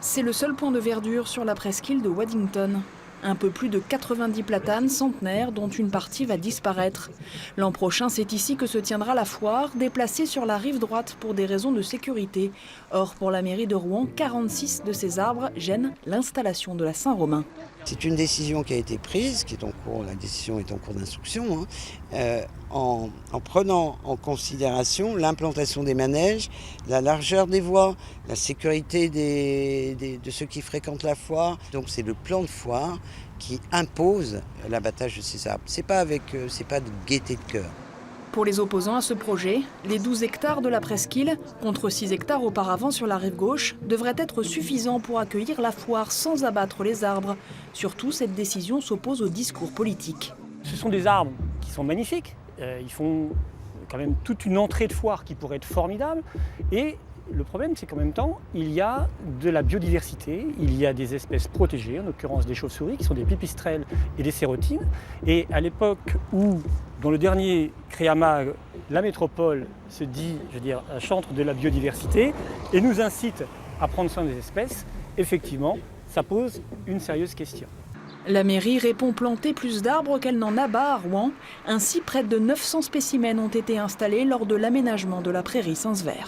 C'est le seul point de verdure sur la presqu'île de Waddington. Un peu plus de 90 platanes centenaires dont une partie va disparaître. L'an prochain, c'est ici que se tiendra la foire, déplacée sur la rive droite pour des raisons de sécurité. Or, pour la mairie de Rouen, 46 de ces arbres gênent l'installation de la Saint-Romain. C'est une décision qui a été prise, qui est en cours, la décision est en cours d'instruction, en prenant en considération l'implantation des manèges, la largeur des voies, la sécurité de ceux qui fréquentent la foire. Donc c'est le plan de foire qui impose l'abattage de ces arbres. C'est pas de gaieté de cœur. Pour les opposants à ce projet, les 12 hectares de la presqu'île, contre 6 hectares auparavant sur la rive gauche, devraient être suffisants pour accueillir la foire sans abattre les arbres. Surtout, cette décision s'oppose au discours politique. Ce sont des arbres qui sont magnifiques. Ils font quand même toute une entrée de foire qui pourrait être formidable. Et le problème, c'est qu'en même temps, il y a de la biodiversité, il y a des espèces protégées, en l'occurrence des chauves-souris, qui sont des pipistrelles et des sérotines. Et à l'époque où, dans le dernier Créama, la métropole se dit, un chantre de la biodiversité et nous incite à prendre soin des espèces, effectivement, ça pose une sérieuse question. La mairie répond planter plus d'arbres qu'elle n'en abat à Rouen. Ainsi, près de 900 spécimens ont été installés lors de l'aménagement de la prairie Saint-Sever.